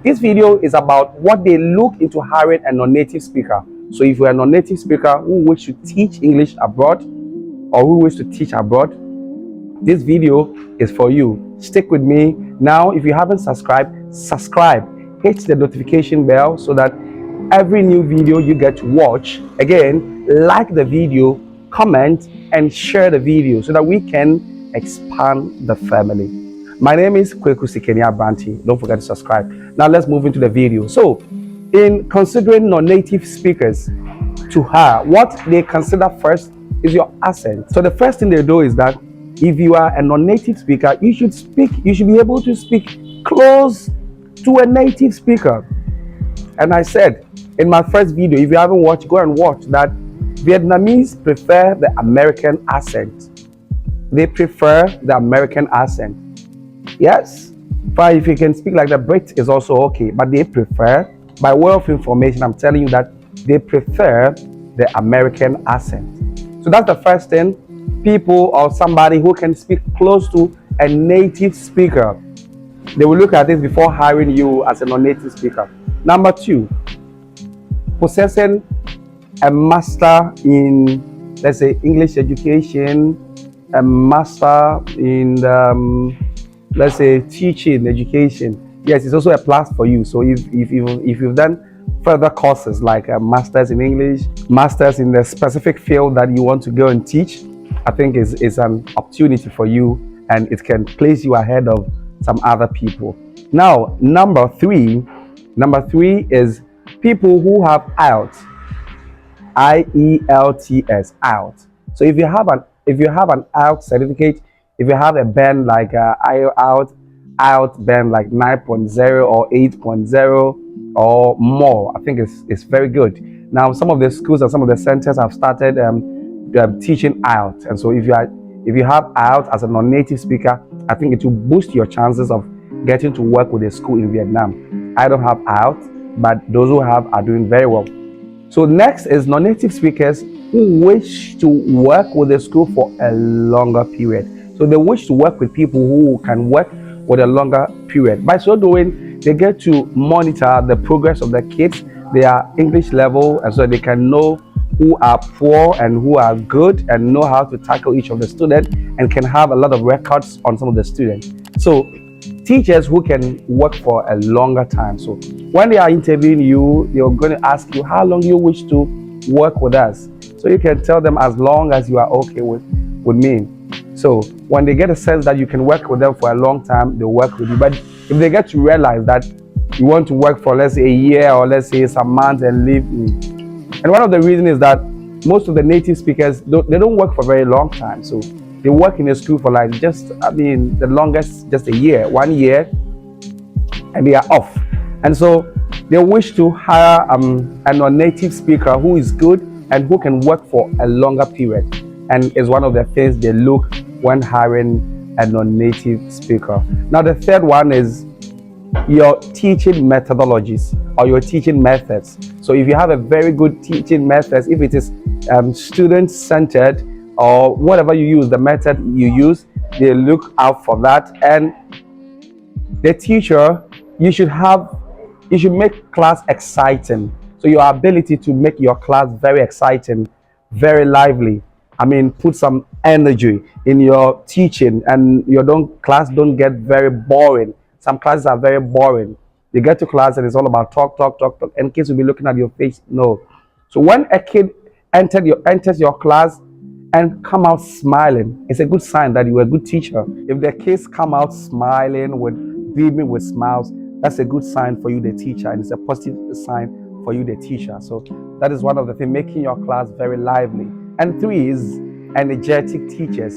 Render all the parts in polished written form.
This video is about what they look into hiring a non-native speaker. So if you're a non-native speaker who wish to teach English abroad or who wish to teach abroad, this video is for you. Stick with me. Now, if you haven't subscribed, subscribe. Hit the notification bell so that every new video you get to watch, again, like the video, comment, and share the video so that we can expand the family. My name is Kweku Sikenia Branti. Don't forget to subscribe. Now let's move into the video. So, in considering non-native speakers to hire, what they consider first is your accent. So the first thing they do is that if you are a non-native speaker, you should be able to speak close to a native speaker. And I said in my first video, if you haven't watched, go and watch that. Vietnamese prefer the American accent. They prefer the American accent. Yes, but if you can speak like the Brit is also okay, but they prefer, by way of information, I'm telling you that they prefer the American accent. So that's the first thing. People or somebody who can speak close to a native speaker, they will look at this before hiring you as a non-native speaker. Number two, possessing a master in, let's say, English education, a master in, let's say, teaching education. Yes, it's also a plus for you. So if you've done further courses like a master's in English, master's in the specific field that you want to go and teach, I think is an opportunity for you, and it can place you ahead of some other people. Now, number three is people who have IELTS, IELTS, IELTS. So if you have an IELTS certificate, if you have a band like IELTS band like 9.0 or 8.0 or more, I think it's very good. Now, some of the schools and some of the centers have started teaching IELTS, and so if you have IELTS as a non-native speaker, I think it will boost your chances of getting to work with a school in Vietnam. I don't have IELTS, but those who have are doing very well. So next is non-native speakers who wish to work with a school for a longer period. So they wish to work with people who can work with a longer period. By so doing, they get to monitor the progress of the kids, their English level, and so they can know who are poor and who are good, and know how to tackle each of the students, and can have a lot of records on some of the students. So teachers who can work for a longer time. So when they are interviewing you, they're going to ask you how long you wish to work with us. So you can tell them as long as you are okay with me. So when they get a sense that you can work with them for a long time, they'll work with you. But if they get to realize that you want to work for, let's say, a year or let's say some months and leave, and one of the reasons is that most of the native speakers, they don't work for a very long time. So they work in a school for like the longest, just a year, 1 year, and they are off. And so they wish to hire a non-native speaker who is good and who can work for a longer period. And is one of the things they look when hiring a non-native speaker. Now the third one is your teaching methodologies or your teaching methods. So if you have a very good teaching methods, if it is student-centered or whatever you use, the method you use, they look out for that. And the teacher, you should make class exciting. So your ability to make your class very exciting, very lively. I mean, put some energy in your teaching, and your class don't get very boring. Some classes are very boring. You get to class and it's all about talk, and kids will be looking at your face. No. So when a kid enters your class and come out smiling, it's a good sign that you are a good teacher. If the kids come out smiling, beaming with smiles, that's a good sign for you, the teacher, and it's a positive sign for you, the teacher. So that is one of the things, making your class very lively. And three is energetic teachers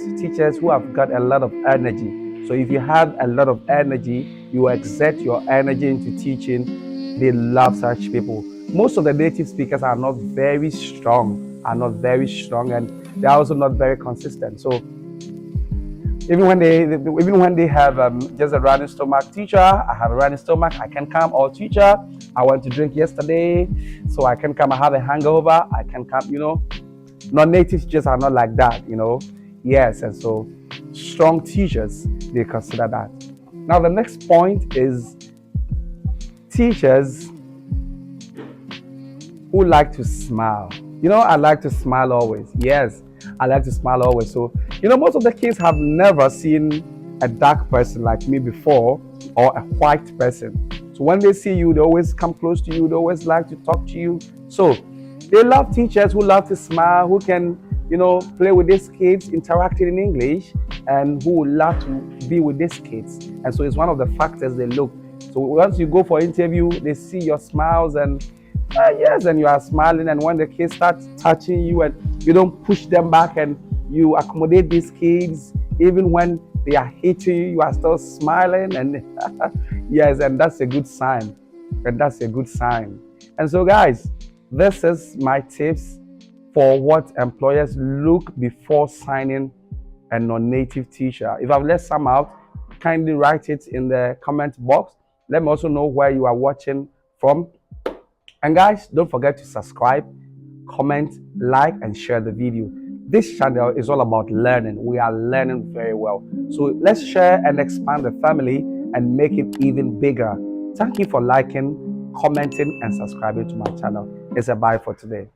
who have got a lot of energy. So if you have a lot of energy, you exert your energy into teaching. They love such people. Most of the native speakers are not very strong, and they're also not very consistent. So even when they have just a running stomach, teacher, I have a running stomach, I can come. Or teacher, I went to drink yesterday, so I can come. I have a hangover, I can come. Non-native teachers are not like that, Yes, and so strong teachers, they consider that. Now the next point is teachers who like to smile. I like to smile always. Yes, I like to smile always. So, most of the kids have never seen a dark person like me before or a white person. So when they see you, they always come close to you. They always like to talk to you. So they love teachers who love to smile, who can, play with these kids, interacting in English, and who would love to be with these kids. And so it's one of the factors they look. So once you go for interview, they see your smiles and yes, and you are smiling. And when the kids start touching you and you don't push them back and you accommodate these kids, even when they are hitting you, you are still smiling. And yes, and that's a good sign. And that's a good sign. And so, guys, this is my tips for what employers look before signing a non-native teacher. If I've left some out, kindly write it in the comment box. Let me also know where you are watching from. And guys, don't forget to subscribe, comment, like, and share the video. This channel is all about learning. We are learning very well. So let's share and expand the family and make it even bigger. Thank you for liking, commenting, and subscribing to my channel. It's a bye for today.